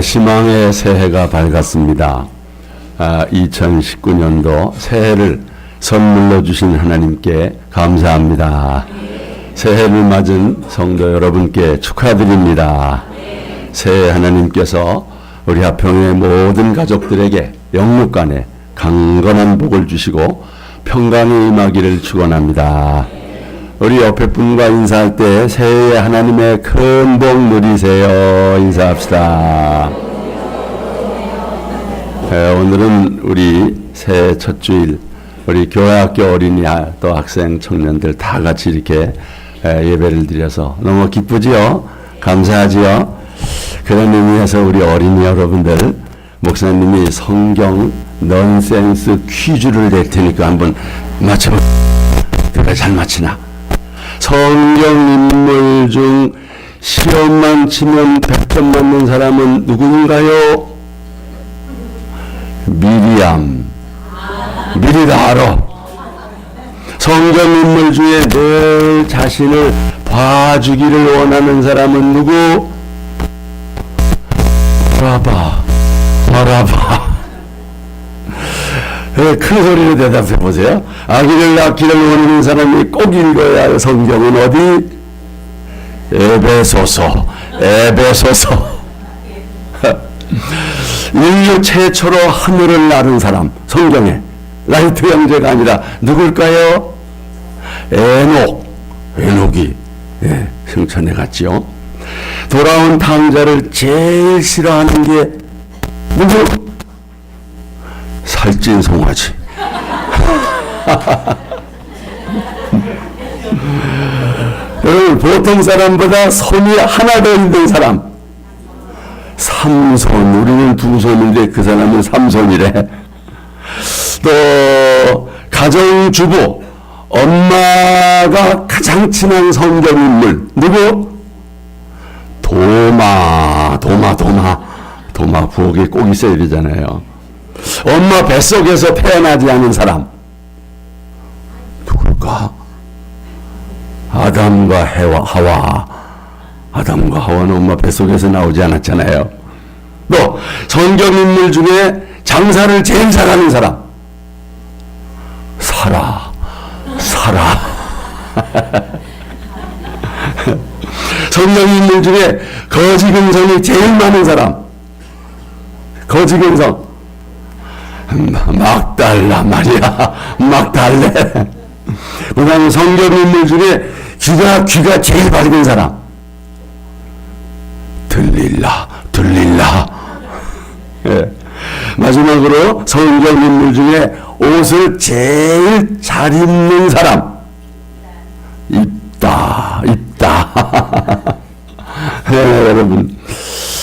희망의 새해가 밝았습니다. 2019년도 새해를 선물로 주신 하나님께 감사합니다. 새해를 맞은 성도 여러분께 축하드립니다. 새해 하나님께서 우리 하평의 모든 가족들에게 영육간에 강건한 복을 주시고 평강이 임하기를 축원합니다. 우리 옆에 분과 인사할 때 새해에 하나님의 큰 복 누리세요. 인사합시다. 오늘은 우리 새해 첫 주일 우리 교회학교 어린이 또 학생 청년들 다 같이 이렇게 예배를 드려서 너무 기쁘지요? 감사하지요? 그런 의미에서 우리 어린이 여러분들 목사님이 성경 넌센스 퀴즈를 낼 테니까 한번 맞춰보세요. 내가 잘 맞히나? 성경 인물 중 시험만 치면 100점 맞는 사람은 누구인가요? 미리암. 미리 다 알아. 성경 인물 중에 늘 자신을 봐주기를 원하는 사람은 누구? 바라바. 큰 소리로 대답해 보세요. 아기를 낳기를 원하는 사람이 꼭 읽어야 할 성경은 어디? 에베소서. 인류 최초로 하늘을 나른 사람, 성경에 라이트 형제가 아니라 누굴까요? 에녹이 승천해 갔지요. 돌아온 탕자를 제일 싫어하는 게 누구? 살찐 송아지. 여러분, 보통 사람보다 손이 하나 더 있는 사람. 삼손. 우리는 두 손인데 그 사람은 삼손이래. 또 가정주부. 엄마가 가장 친한 성경인물. 누구? 도마 부엌에 꼭 있어야 되잖아요. 엄마 뱃속에서 태어나지 않은 사람 누굴까? 아담과 하와. 아담과 하와는 엄마 뱃속에서 나오지 않았잖아요. 또 성경 인물 중에 장사를 제일 잘하는 사람 사라. 성경 인물 중에 거지근성이 제일 많은 사람 거지근성 막달라 마리아. 막달레. 그 다음에 성경 인물 중에 귀가 제일 밝은 사람 들릴라. 마지막으로 성경 인물 중에 옷을 제일 잘 입는 사람 입다. 여러분,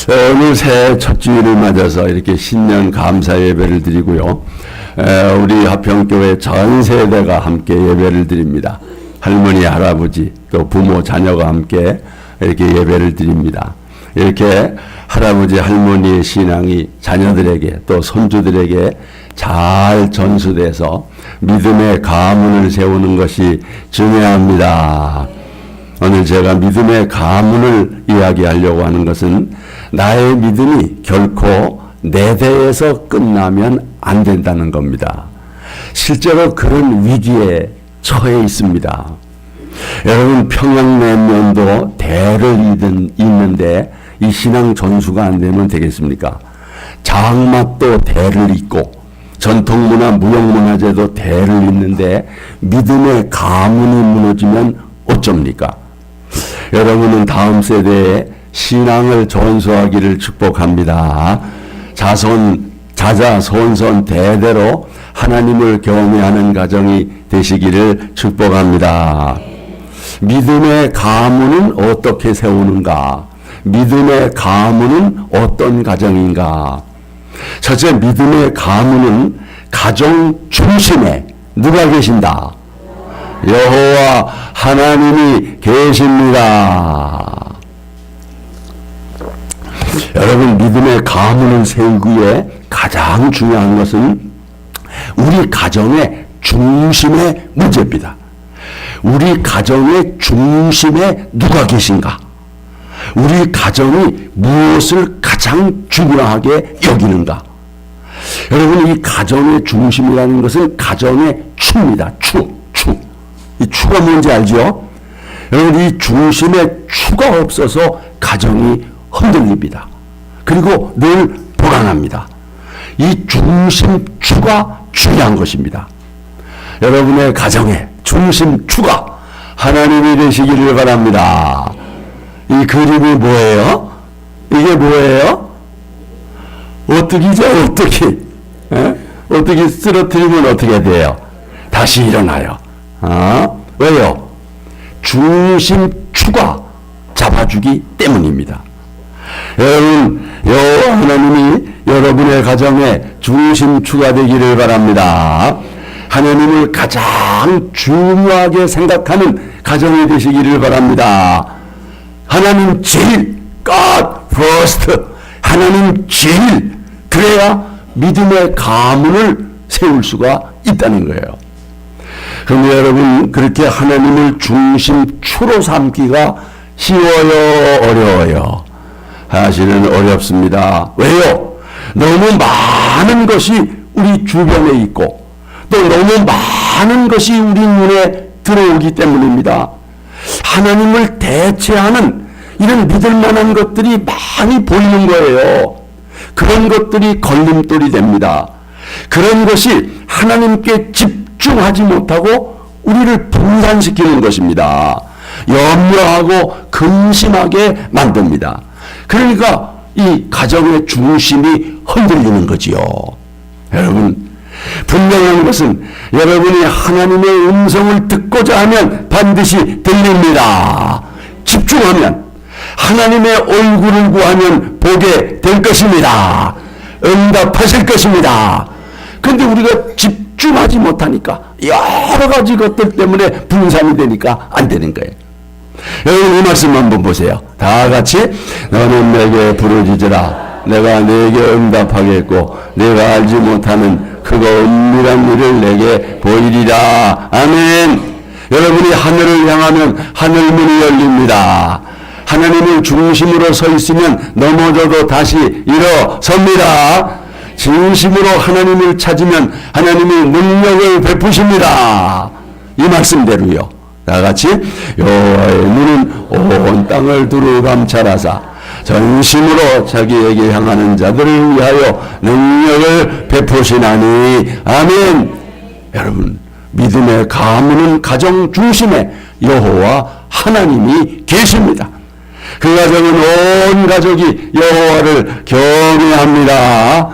오늘 새해 첫 주일을 맞아서 이렇게 신년 감사 예배를 드리고요. 우리 하평교회 전 세대가 함께 예배를 드립니다. 할머니, 할아버지, 또 부모, 자녀가 함께 이렇게 예배를 드립니다. 이렇게 할아버지, 할머니의 신앙이 자녀들에게 또 손주들에게 잘 전수돼서 믿음의 가문을 세우는 것이 중요합니다. 오늘 제가 믿음의 가문을 이야기하려고 하는 것은 나의 믿음이 결코 내 대에서 끝나면 안 된다는 겁니다. 실제로 그런 위기에 처해 있습니다. 여러분, 평양냉면도 대를 잇는데 이 신앙 전수가 안 되면 되겠습니까? 장맛도 대를 잇고 전통문화, 무형문화재도 대를 잇는데 믿음의 가문이 무너지면 어쩝니까? 여러분은 다음 세대에 신앙을 전수하기를 축복합니다. 자자 손손 대대로 하나님을 경외하는 가정이 되시기를 축복합니다. 믿음의 가문은 어떻게 세우는가? 믿음의 가문은 어떤 가정인가? 첫째, 믿음의 가문은 가정 중심에 누가 계신다? 여호와 하나님이 계십니다. 여러분, 믿음의 가문을 세우기에 가장 중요한 것은 우리 가정의 중심의 문제입니다. 우리 가정의 중심에 누가 계신가? 우리 가정이 무엇을 가장 가장 중요하게 여기는가? 여러분, 이 가정의 중심이라는 것은 가정의 추입니다. 추. 이 추가 뭔지 알죠? 여러분, 이 중심에 추가 없어서 가정이 흔들립니다. 그리고 늘 불안합니다. 이 중심 추가 중요한 것입니다. 여러분의 가정의 중심 추가 하나님이 되시기를 바랍니다. 이 그림이 뭐예요? 이게 뭐예요? 오뚜기죠, 오뚜기. 오뚜기 쓰러뜨리면 어떻게 돼요? 다시 일어나요. 왜요? 중심 추가 잡아주기 때문입니다. 여러분, 여호와 하나님이 여러분의 가정에 중심 추가 되기를 바랍니다. 하나님을 가장 중요하게 생각하는 가정이 되시기를 바랍니다. 하나님 제일, God first. 하나님 제일. 그래야 믿음의 가문을 세울 수가 있다는 거예요. 그럼 여러분, 그렇게 하나님을 중심추로 삼기가 쉬워요, 어려워요? 사실은 어렵습니다. 왜요? 너무 많은 것이 우리 주변에 있고 또 너무 많은 것이 우리 눈에 들어오기 때문입니다. 하나님을 대체하는 이런 믿을 만한 것들이 많이 보이는 거예요. 그런 것들이 걸림돌이 됩니다. 그런 것이 하나님께 집중하지 못하고 우리를 분산시키는 것입니다. 염려하고 근심하게 만듭니다. 그러니까 이 가정의 중심이 흔들리는 거지요. 여러분, 분명한 것은 여러분이 하나님의 음성을 듣고자 하면 반드시 들립니다. 집중하면, 하나님의 얼굴을 구하면 보게 될 것입니다. 응답하실 것입니다. 그런데 우리가 집중하지 못하니까 여러 가지 것들 때문에 분산이 되니까 안 되는 거예요. 여러분, 이 말씀 한번 보세요. 다 같이. 너는 내게 부르짖으라. 내가 내게 응답하겠고 내가 알지 못하는 그거 은밀한 일을 내게 보이리라. 아멘. 여러분이 하늘을 향하면 하늘문이 열립니다. 하나님을 중심으로 서 있으면 넘어져도 다시 일어섭니다. 진심으로 하나님을 찾으면 하나님이 능력을 베푸십니다. 이 말씀대로요. 다 같이. 여호와의 눈은 온 땅을 두루 감찰하사 전심으로 자기에게 향하는 자들을 위하여 능력을 베푸시나니. 아멘. 여러분, 믿음의 가문은 가정 중심에 여호와 하나님이 계십니다. 그 가정은 온 가족이 여호와를 경외합니다.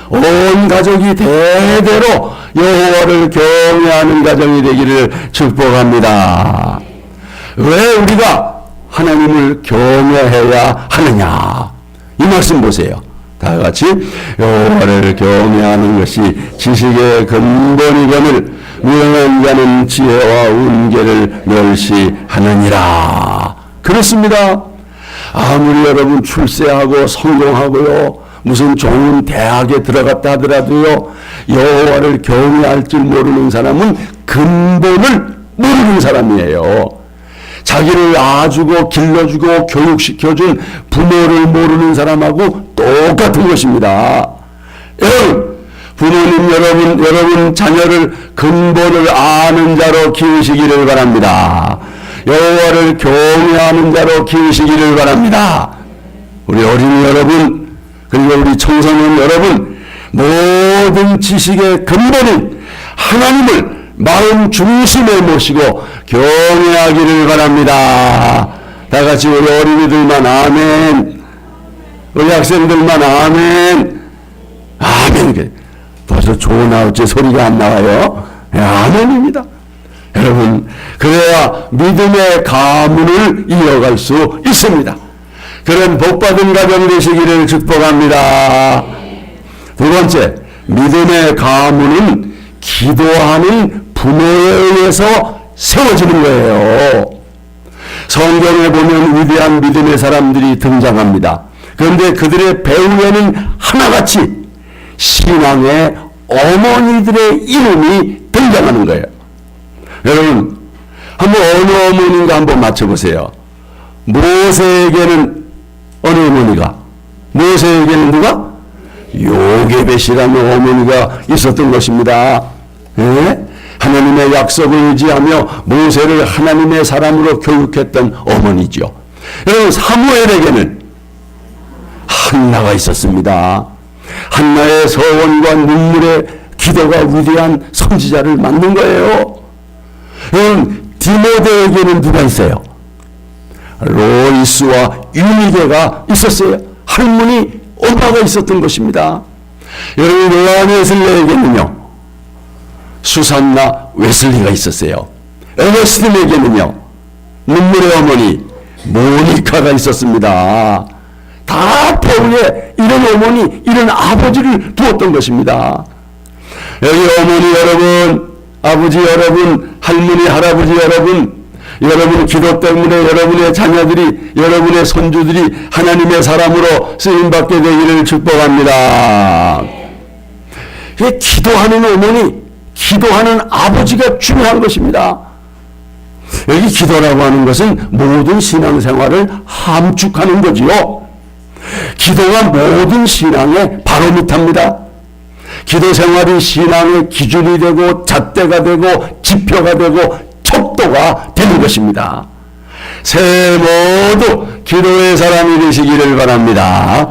온 가족이 대대로 여호와를 경외하는 가정이 되기를 축복합니다. 왜 우리가 하나님을 경외해야 하느냐? 이 말씀 보세요. 다 같이. 여호와를 경외하는 것이 지식의 근본이거늘 무용한 자는 지혜와 운계를 멸시하느니라. 그렇습니다. 아무리 여러분 출세하고 성공하고요, 무슨 좋은 대학에 들어갔다 하더라도요, 여호와를 경외할 줄 모르는 사람은 근본을 모르는 사람이에요. 자기를 아주고 길러주고 교육시켜준 부모를 모르는 사람하고 똑같은 것입니다. 여러분, 부모님 여러분 자녀를 근본을 아는 자로 키우시기를 바랍니다. 여호와를 경외하는 자로 키우시기를 바랍니다. 우리 어린이 여러분, 그리고 우리 청소년 여러분, 모든 지식의 근본인 하나님을 마음 중심에 모시고 경외하기를 바랍니다. 다 같이 우리 어린이들만 아멘. 우리 학생들만 아멘. 아멘. 벌써 좋은 아우째 소리가 안 나와요. 아멘입니다. 여러분, 그래야 믿음의 가문을 이어갈 수 있습니다. 그런 복받은 가정 되시기를 축복합니다. 두 번째, 믿음의 가문은 기도하는 부모에 의해서 세워지는 거예요. 성경에 보면 위대한 믿음의 사람들이 등장합니다. 그런데 그들의 배후에는 하나같이 신앙의 어머니들의 이름이 등장하는 거예요. 여러분, 한번 어느 어머니인가 한번 맞춰보세요. 모세에게는 어느 어머니가? 모세에게는 누가? 요게벳이라는 어머니가 있었던 것입니다. 예? 하나님의 약속을 의지하며 모세를 하나님의 사람으로 교육했던 어머니죠. 여러분, 사무엘에게는 한나가 있었습니다. 한나의 서원과 눈물의 기도가 위대한 선지자를 만든 거예요. 여러분, 디모데에게는 누가 있어요? 로이스와 유니게가 있었어요. 할머니, 엄마가 있었던 것입니다. 여러분, 요한웨슬레에게는요, 수산나 웨슬리가 있었어요. 에거스틴에게는요, 눈물의 어머니 모니카가 있었습니다. 다 배우에 이런 어머니, 이런 아버지를 두었던 것입니다. 여기 어머니 여러분, 아버지 여러분, 할머니, 할아버지 여러분, 여러분 기도 때문에 여러분의 자녀들이, 여러분의 손주들이 하나님의 사람으로 쓰임받게 되기를 축복합니다. 기도하는 어머니, 기도하는 아버지가 중요한 것입니다. 여기 기도라고 하는 것은 모든 신앙생활을 함축하는 거지요. 기도가 모든 신앙의 바로미터입니다. 기도 생활이 신앙의 기준이 되고 잣대가 되고 지표가 되고 척도가 되는 것입니다. 새해 모두 기도의 사람이 되시기를 바랍니다.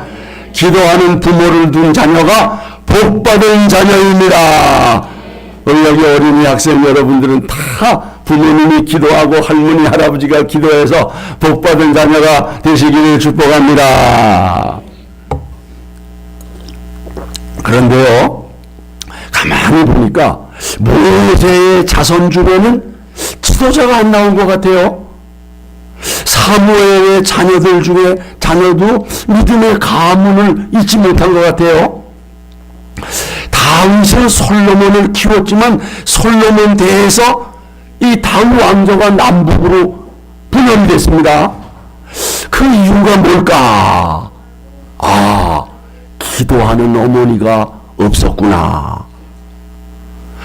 기도하는 부모를 둔 자녀가 복받은 자녀입니다. 우리 여기 어린이 학생 여러분들은 다 부모님이 기도하고 할머니 할아버지가 기도해서 복받은 자녀가 되시기를 축복합니다. 그런데요, 가만히 보니까 모세의 자손 중에는 지도자가 안 나온 것 같아요. 사무엘의 자녀들 중에 자녀도 믿음의 가문을 잊지 못한 것 같아요. 다윗은 솔로몬을 키웠지만 솔로몬 대에서 이 다윗 왕조가 남북으로 분열이 됐습니다. 그 이유가 뭘까? 기도하는 어머니가 없었구나.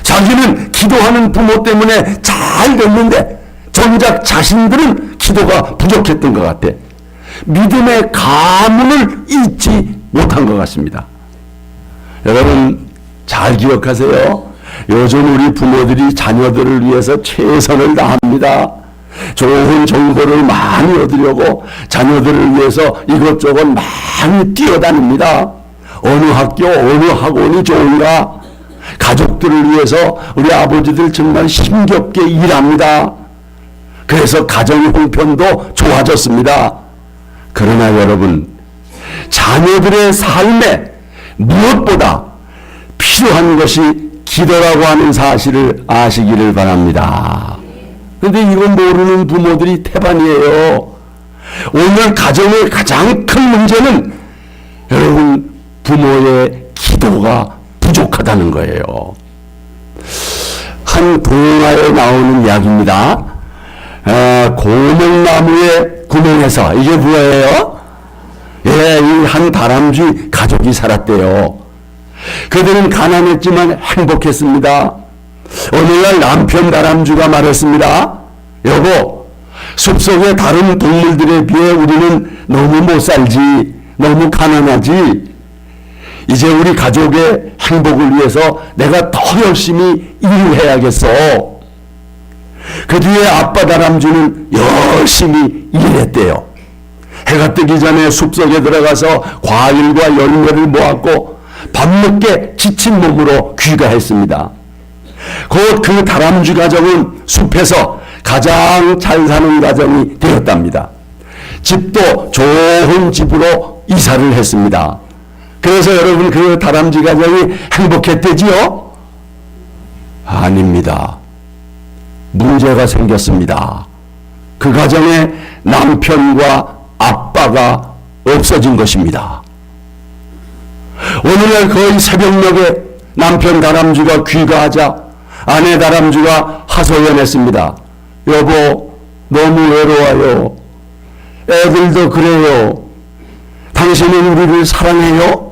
자기는 기도하는 부모 때문에 잘 됐는데 정작 자신들은 기도가 부족했던 것 같아. 믿음의 가문을 잊지 못한 것 같습니다. 여러분 잘 기억하세요. 요즘 우리 부모들이 자녀들을 위해서 최선을 다합니다. 좋은 정보를 많이 얻으려고 자녀들을 위해서 이것저것 많이 뛰어다닙니다. 어느 학교, 어느 학원이 좋은가? 가족들을 위해서 우리 아버지들 정말 힘겹게 일합니다. 그래서 가정 형편도 좋아졌습니다. 그러나 여러분, 자녀들의 삶에 무엇보다 필요한 것이 기도라고 하는 사실을 아시기를 바랍니다. 그런데 이건 모르는 부모들이 태반이에요. 오늘 가정의 가장 큰 문제는 여러분 부모의 기도가 부족하다는 거예요. 한 동화에 나오는 이야기입니다. 고목나무의 구멍에서, 이게 뭐예요? 예, 이 한 다람쥐 가족이 살았대요. 그들은 가난했지만 행복했습니다. 오늘날 남편 다람쥐가 말했습니다. 여보, 숲속의 다른 동물들에 비해 우리는 너무 못 살지, 너무 가난하지. 이제 우리 가족의 행복을 위해서 내가 더 열심히 일을 해야겠어. 그 뒤에 아빠 다람쥐는 열심히 일했대요. 해가 뜨기 전에 숲속에 들어가서 과일과 열매를 모았고 밤늦게 지친 몸으로 귀가했습니다. 곧 그 다람쥐 가정은 숲에서 가장 잘 사는 가정이 되었답니다. 집도 좋은 집으로 이사를 했습니다. 그래서 여러분 그 다람쥐 가정이 행복했대지요? 아닙니다. 문제가 생겼습니다. 그 가정에 남편과 아빠가 없어진 것입니다. 오늘날 거의 새벽녘에 남편 다람쥐가 귀가하자 아내 다람쥐가 하소연했습니다. 여보, 너무 외로워요. 애들도 그래요. 당신은 우리를 사랑해요?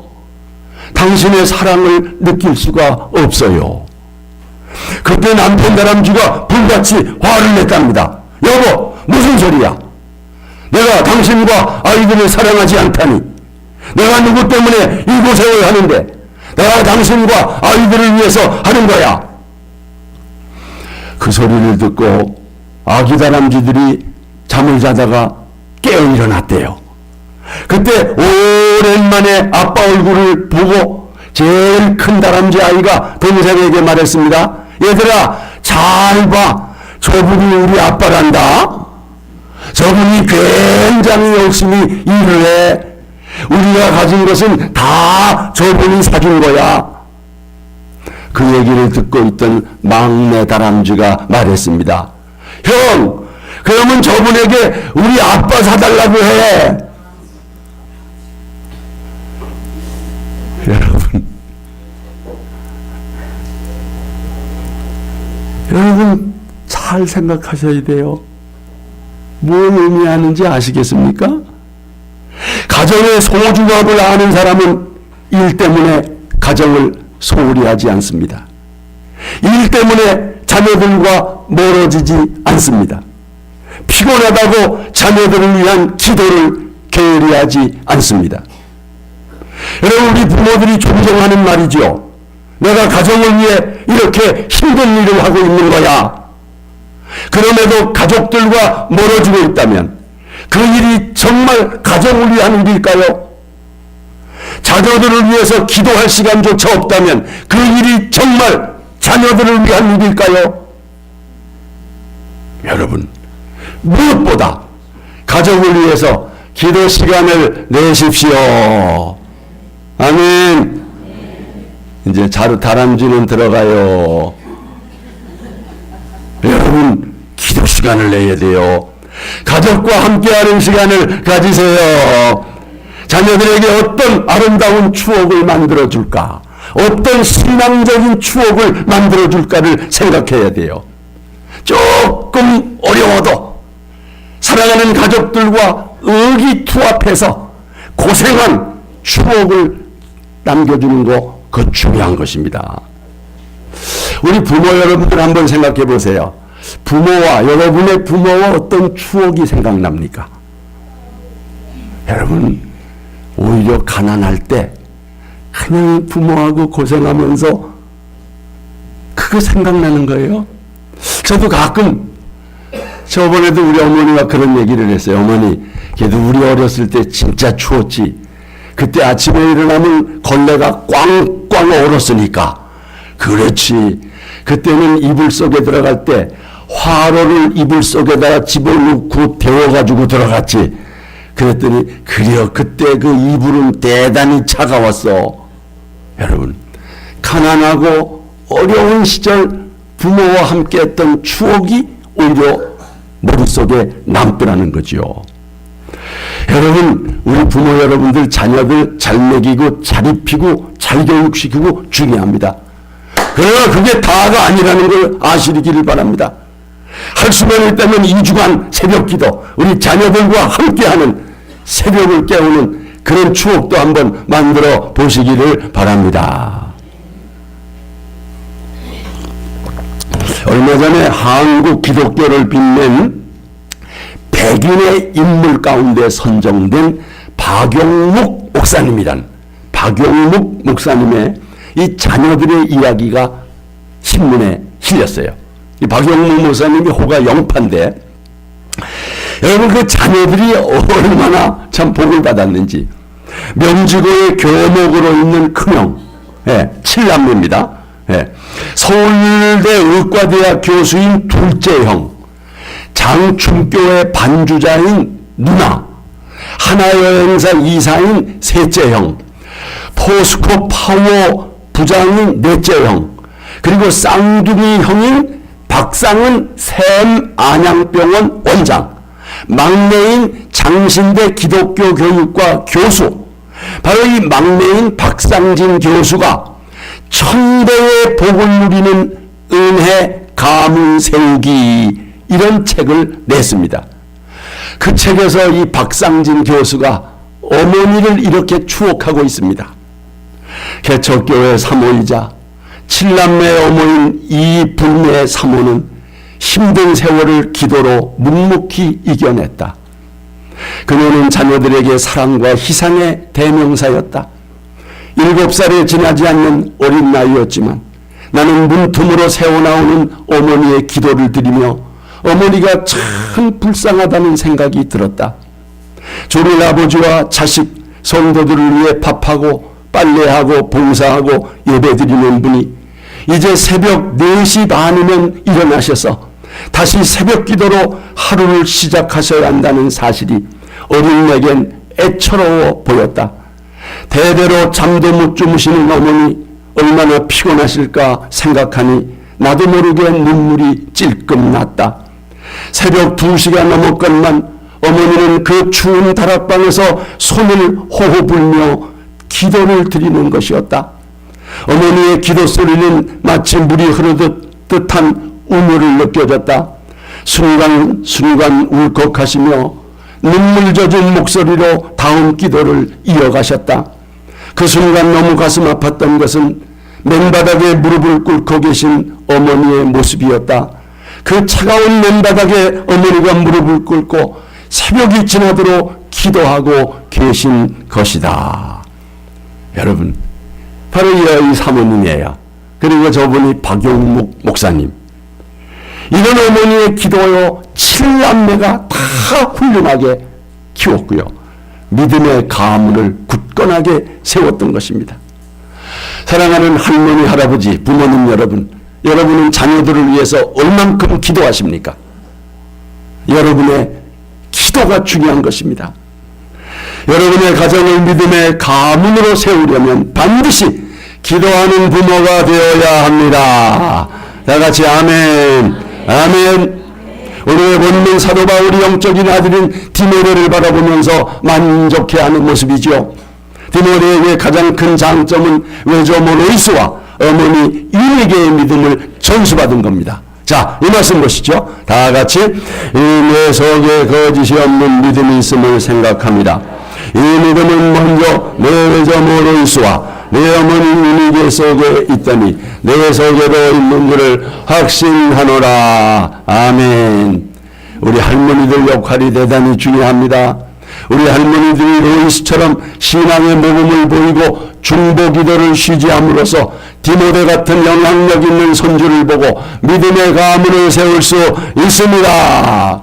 당신의 사랑을 느낄 수가 없어요. 그때 남편 다람쥐가 불같이 화를 냈답니다. 여보, 무슨 소리야? 내가 당신과 아이들을 사랑하지 않다니, 내가 누구 때문에 이 고생을 하는데? 내가 당신과 아이들을 위해서 하는 거야. 그 소리를 듣고 아기 다람쥐들이 잠을 자다가 깨어 일어났대요. 그때 오랜만에 아빠 얼굴을 보고 제일 큰 다람쥐 아이가 동생에게 말했습니다. 얘들아, 잘 봐. 저분이 우리 아빠란다. 저분이 굉장히 열심히 일을 해. 우리가 가진 것은 다 저분이 사준 거야. 그 얘기를 듣고 있던 막내 다람쥐가 말했습니다. 형, 그러면 저분에게 우리 아빠 사달라고 해. 여러분 잘 생각하셔야 돼요. 뭘 의미하는지 아시겠습니까? 가정의 소중함을 아는 사람은 일 때문에 가정을 소홀히 하지 않습니다. 일 때문에 자녀들과 멀어지지 않습니다. 피곤하다고 자녀들을 위한 기도를 게으리 하지 않습니다. 여러분, 우리 부모들이 존경하는 말이죠. 내가 가정을 위해 이렇게 힘든 일을 하고 있는 거야. 그럼에도 가족들과 멀어지고 있다면 그 일이 정말 가정을 위한 일일까요? 자녀들을 위해서 기도할 시간조차 없다면 그 일이 정말 자녀들을 위한 일일까요? 여러분, 무엇보다 가족을 위해서 기도 시간을 내십시오. 아멘. 이제 다람쥐는 들어가요. 여러분, 기도 시간을 내야 돼요. 가족과 함께하는 시간을 가지세요. 자녀들에게 어떤 아름다운 추억을 만들어줄까? 어떤 신앙적인 추억을 만들어줄까를 생각해야 돼요. 조금 어려워도 사랑하는 가족들과 의기투합해서 고생한 추억을 남겨주는 거, 그거 중요한 것입니다. 우리 부모 여러분들 한번 생각해 보세요. 부모와, 여러분의 부모와 어떤 추억이 생각납니까? 여러분, 오히려 가난할 때 그냥 부모하고 고생하면서 그거 생각나는 거예요. 저도 가끔, 저번에도 우리 어머니가 그런 얘기를 했어요. 어머니, 걔도 우리 어렸을 때 진짜 추웠지. 그때 아침에 일어나면 걸레가 꽝꽝 얼었으니까. 그렇지. 그때는 이불 속에 들어갈 때 화로를 이불 속에다가 집어넣고 데워가지고 들어갔지. 그랬더니 그래요. 그때 그 이불은 대단히 차가웠어. 여러분, 가난하고 어려운 시절 부모와 함께했던 추억이 오히려 머릿속에 남더라는 거죠. 여러분, 우리 부모 여러분들 자녀들 잘 먹이고 잘 입히고 잘 교육시키고 중요합니다. 그러나 그게 다가 아니라는 걸 아시기를 바랍니다. 할 수만 있다면 2주간 새벽 기도, 우리 자녀들과 함께하는 새벽을 깨우는 그런 추억도 한번 만들어 보시기를 바랍니다. 얼마 전에 한국 기독교를 빛낸 100인의 인물 가운데 선정된 박용묵 목사님이란, 박용묵 목사님의 이 자녀들의 이야기가 신문에 실렸어요. 이 박용묵 목사님이 호가 영파인데, 여러분, 그 자녀들이 얼마나 참 복을 받았는지. 명지고의 교목으로 있는 큰형, 칠남매입니다. 서울대 의과대학 교수인 둘째 형, 장충교회 반주자인 누나, 하나여행사 이사인 셋째 형, 포스코 파워 부장인 넷째 형, 그리고 쌍둥이 형인 박상은 샘 안양병원 원장, 막내인 장신대 기독교 교육과 교수, 바로 이 막내인 박상진 교수가 천대의 복을 누리는 은혜 가문 세우기, 이런 책을 냈습니다. 그 책에서 이 박상진 교수가 어머니를 이렇게 추억하고 있습니다. 개척교회 사모이자 칠남매 어머니인 이 불매의 사모는 힘든 세월을 기도로 묵묵히 이겨냈다. 그녀는 자녀들에게 사랑과 희생의 대명사였다. 7살에 지나지 않는 어린 나이였지만 나는 문틈으로 새어나오는 어머니의 기도를 드리며 어머니가 참 불쌍하다는 생각이 들었다. 조리 아버지와 자식, 성도들을 위해 밥하고 빨래하고 봉사하고 예배드리는 분이 이제 새벽 4시 반이면 일어나셔서 다시 새벽 기도로 하루를 시작하셔야 한다는 사실이 어린애겐 애처로워 보였다. 대대로 잠도 못 주무시는 어머니 얼마나 피곤하실까 생각하니 나도 모르게 눈물이 찔끔 났다. 새벽 2시가 넘었건만 어머니는 그 추운 다락방에서 손을 호호 불며 기도를 드리는 것이었다. 어머니의 기도 소리는 마치 물이 흐르듯 뜻한 우물을 느껴졌다. 순간순간 울컥하시며 눈물 젖은 목소리로 다음 기도를 이어가셨다. 그 순간 너무 가슴 아팠던 것은 맨바닥에 무릎을 꿇고 계신 어머니의 모습이었다. 그 차가운 맨바닥에 어머니가 무릎을 꿇고 새벽이 지나도록 기도하고 계신 것이다. 여러분, 바로 이 사모님이에요. 그리고 저분이 박용묵 목사님. 이런 어머니의 기도요 7남매가 다 훌륭하게 키웠고요. 믿음의 가문을 굳건하게 세웠던 것입니다. 사랑하는 할머니, 할아버지, 부모님 여러분, 여러분은 자녀들을 위해서 얼만큼 기도하십니까? 여러분의 기도가 중요한 것입니다. 여러분의 가정을 믿음의 가문으로 세우려면 반드시 기도하는 부모가 되어야 합니다. 다 같이 아멘, 아멘. 우리의 본능 사도 바울이 영적인 아들인 디모데를 바라보면서 만족해하는 모습이죠. 디모데에게 가장 큰 장점은 외조모 로이스와 어머니 유니게의 믿음을 전수받은 겁니다. 자, 이 말씀 보시죠. 다 같이 내 속에 거짓이 없는 믿음이 있음을 생각합니다. 이 믿음은 먼저 내 외조모 로이스와 내 어머니 유니게 속에 있더니 내 속에도 있는 줄을 확신하노라. 아멘. 우리 할머니들 역할이 대단히 중요합니다. 우리 할머니들이 로이스처럼 신앙의 모범을 보이고 중보 기도를 쉬지 함으로써 디모데 같은 영향력 있는 손주를 보고 믿음의 가문을 세울 수 있습니다.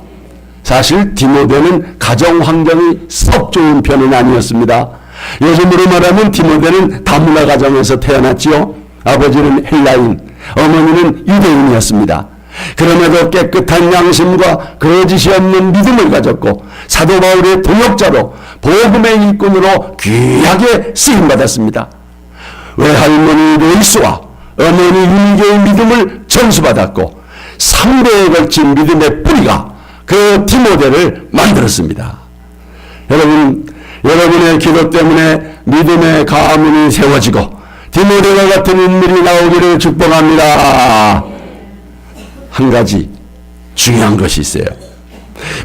사실 디모데는 가정 환경이 썩 좋은 편은 아니었습니다. 요즘으로 말하면 디모데는 다문화 가정에서 태어났지요. 아버지는 헬라인, 어머니는 유대인이었습니다. 그럼에도 깨끗한 양심과 거짓이 없는 믿음을 가졌고 사도 바울의 동역자로 복음의 일꾼으로 귀하게 쓰임받았습니다. 외할머니 로이스와 어머니 유니게의 믿음을 전수받았고 3대에 걸친 믿음의 뿌리가 그 디모데를 만들었습니다. 여러분, 여러분의 기도 때문에 믿음의 가문이 세워지고 디모데와 같은 인물이 나오기를 축복합니다. 한 가지 중요한 것이 있어요.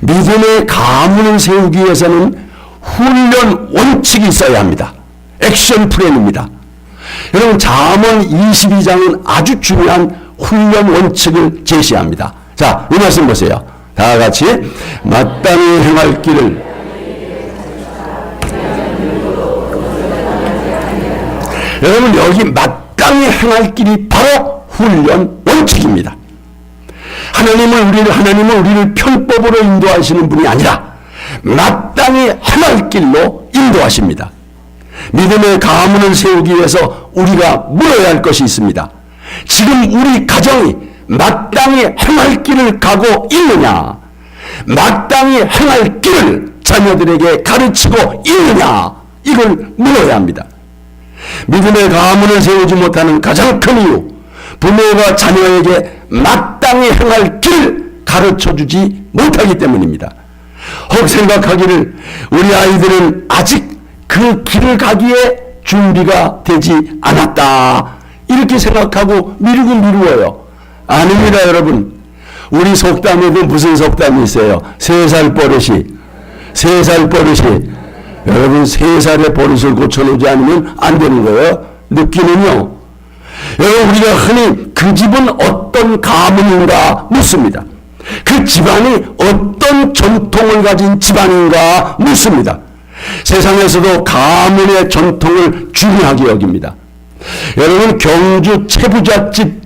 믿음의 가문을 세우기 위해서는 훈련 원칙이 있어야 합니다. 액션 플랜입니다. 여러분, 잠언 22장은 아주 중요한 훈련 원칙을 제시합니다. 자, 이 말씀 보세요. 다 같이 마땅히 행할 길을 여러분, 여기 마땅히 행할 길이 바로 훈련 원칙입니다. 하나님은 우리를 편법으로 인도하시는 분이 아니라 마땅히 행할 길로 인도하십니다. 믿음의 가문을 세우기 위해서 우리가 물어야 할 것이 있습니다. 지금 우리 가정이 마땅히 행할 길을 가고 있느냐? 마땅히 행할 길을 자녀들에게 가르치고 있느냐? 이걸 물어야 합니다. 믿음의 가문을 세우지 못하는 가장 큰 이유, 부모가 자녀에게 마땅히 행할 길을 가르쳐주지 못하기 때문입니다. 혹 생각하기를 우리 아이들은 아직 그 길을 가기에 준비가 되지 않았다, 이렇게 생각하고 미루어요. 아닙니다. 여러분, 우리 속담에도 무슨 속담이 있어요? 3살 버릇이 여러분, 3살의 버릇을 고쳐놓지 않으면 안 되는 거예요. 느끼는요, 여러분, 우리가 흔히 그 집은 어떤 가문인가 묻습니다. 그 집안이 어떤 어떤 전통을 가진 집안인가 묻습니다. 세상에서도 가문의 전통을 중요하게 여깁니다. 여러분 경주 채부잣집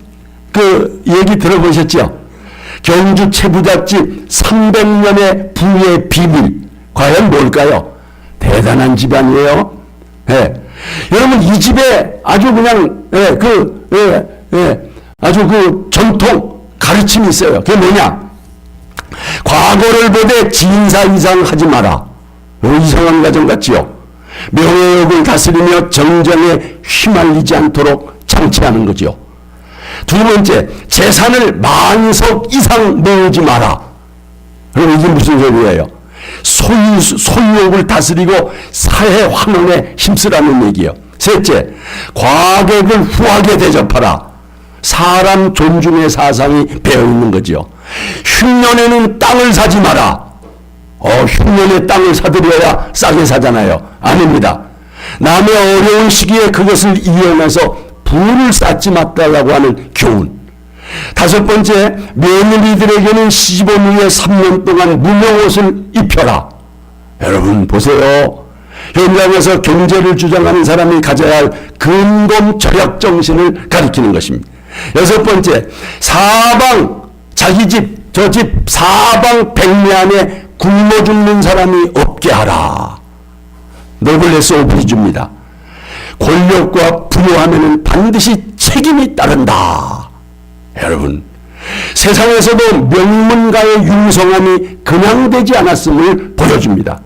그 얘기 들어보셨죠? 경주 채부잣집 300년의 부의 비밀 과연 뭘까요? 대단한 집안이에요. 예. 여러분 이 집에 아주 그냥 아주 그 전통 가르침이 있어요. 그게 뭐냐? 과거를 보되 진사 이상 하지 마라. 이상한 가정 같지요. 명예욕을 다스리며 정정에 휘말리지 않도록 장치하는 거죠. 두 번째, 재산을 만석 이상 모으지 마라. 그럼 이게 무슨 소리예요? 소유욕을 다스리고 사회 환원에 힘쓰라는 얘기예요. 셋째, 과객을 후하게 대접하라. 사람 존중의 사상이 배어있는 거죠. 흉년에는 땅을 사지 마라. 흉년에 땅을 사들여야 싸게 사잖아요. 아닙니다. 남의 어려운 시기에 그것을 이용해서 부를 쌓지 말라고 하는 교훈. 다섯 번째, 며느리들에게는 시집 온 후에 3년 동안 무명옷을 입혀라. 여러분 보세요. 현장에서 경제를 주장하는 사람이 가져야 할 근검 절약 정신을 가리키는 것입니다. 여섯 번째, 사방 자기 집 저 집 사방 백리 안에 굶어 죽는 사람이 없게 하라. 노블레스 오브리주입니다. 권력과 부유하면은 반드시 책임이 따른다. 여러분, 세상에서도 명문가의 융성함이 그냥 되지 않았음을 보여줍니다.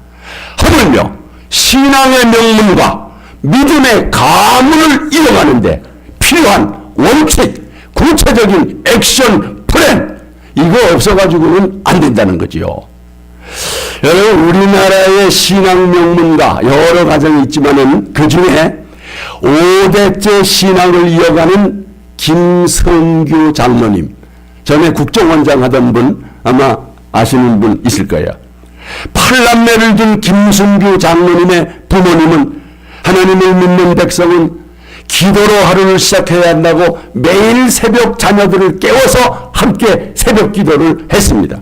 하물며 신앙의 명문과 믿음의 가문을 이뤄가는데 필요한 원칙, 구체적인 액션 플랜, 이거 없어가지고는 안 된다는 거지요. 여러분, 우리나라의 신앙 명문가 여러 가정이 있지만은 그 중에 5대째 신앙을 이어가는 김성규 장로님, 전에 국정원장 하던 분 아마 아시는 분 있을 거예요. 8남매를 둔 김성규 장로님의 부모님은 하나님을 믿는 백성은 기도로 하루를 시작해야 한다고 매일 새벽 자녀들을 깨워서 함께 새벽 기도를 했습니다.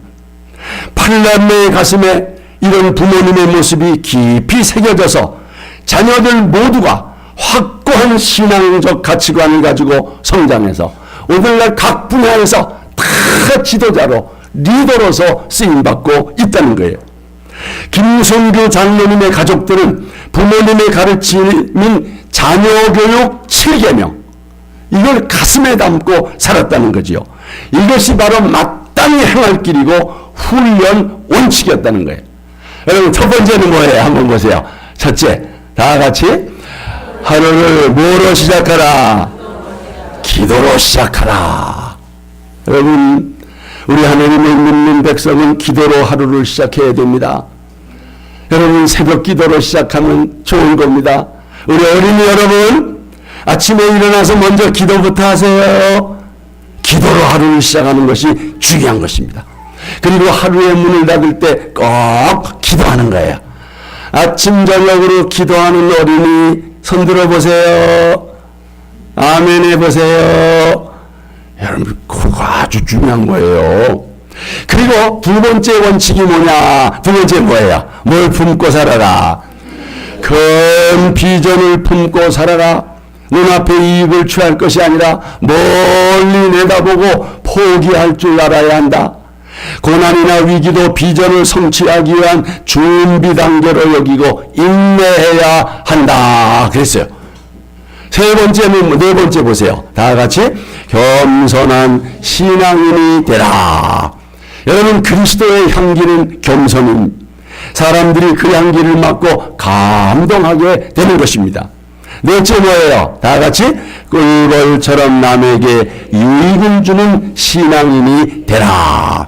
8남매의 가슴에 이런 부모님의 모습이 깊이 새겨져서 자녀들 모두가 확고한 신앙적 가치관을 가지고 성장해서 오늘날 각 분야에서 다 지도자로 리더로서 쓰임받고 있다는 거예요. 김성규 장로님의 가족들은 부모님의 가르침인 자녀교육 7계명, 이걸 가슴에 담고 살았다는 거지요. 이것이 바로 마땅히 행할 길이고 훈련 원칙이었다는 거예요. 여러분, 첫 번째는 뭐예요? 한번 보세요. 첫째, 다 같이 하루를 뭐로 시작하라? 기도로 시작하라. 여러분, 우리 하나님을 믿는 백성은 기도로 하루를 시작해야 됩니다. 여러분, 새벽 기도로 시작하면 좋은 겁니다. 우리 어린이 여러분, 아침에 일어나서 먼저 기도부터 하세요. 기도로 하루를 시작하는 것이 중요한 것입니다. 그리고 하루의 문을 닫을 때 꼭 기도하는 거예요. 아침 저녁으로 기도하는 어린이 손 들어보세요. 아멘 해보세요. 여러분, 그거 아주 중요한 거예요. 그리고 두 번째 원칙이 뭐냐? 두 번째 뭐예요? 뭘 품고 살아라? 큰 비전을 품고 살아라. 눈앞에 이익을 취할 것이 아니라 멀리 내다보고 포기할 줄 알아야 한다. 고난이나 위기도 비전을 성취하기 위한 준비 단계로 여기고 인내해야 한다. 그랬어요. 세 번째는, 네 번째 보세요. 다 같이 겸손한 신앙인이 되라. 여러분, 그리스도의 향기는 겸손입니다. 사람들이 그 향기를 맡고 감동하게 되는 것입니다. 넷째 뭐예요? 다 같이 꿀벌처럼 남에게 유익을 주는 신앙인이 되라.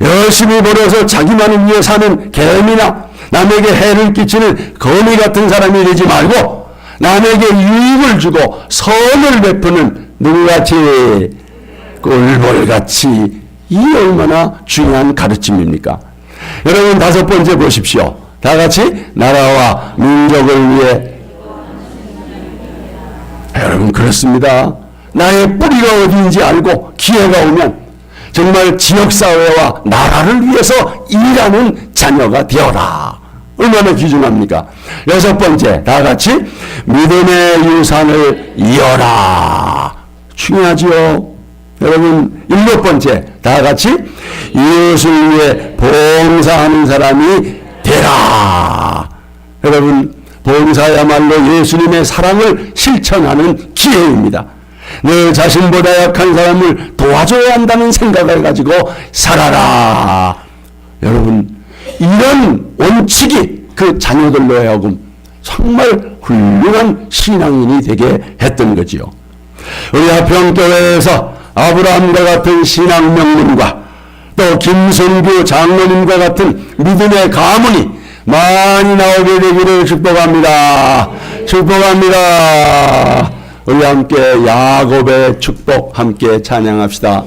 열심히 벌어서 자기만을 위해 사는 개미나 남에게 해를 끼치는 거미 같은 사람이 되지 말고 남에게 유익을 주고 선을 베푸는 누구같이? 꿀벌같이. 이 얼마나 중요한 가르침입니까? 여러분, 다섯 번째 보십시오. 다 같이 나라와 민족을 위해. 여러분, 그렇습니다. 나의 뿌리가 어디인지 알고 기회가 오면 정말 지역사회와 나라를 위해서 일하는 자녀가 되어라. 얼마나 귀중합니까? 여섯 번째, 다 같이 믿음의 유산을 이어라. 중요하지요. 여러분, 일곱 번째, 다 같이 이웃을 위해 봉사하는 사람이 되라. 여러분, 봉사야말로 예수님의 사랑을 실천하는 기회입니다. 내 자신보다 약한 사람을 도와줘야 한다는 생각을 가지고 살아라. 여러분, 이런 원칙이 그 자녀들로 하여금 정말 훌륭한 신앙인이 되게 했던 거지요. 우리 하평교회에서 아브라함과 같은 신앙 명문과 또 김선규 장로님과 같은 믿음의 가문이 많이 나오게 되기를 축복합니다. 축복합니다. 우리 함께 야곱의 축복 함께 찬양합시다.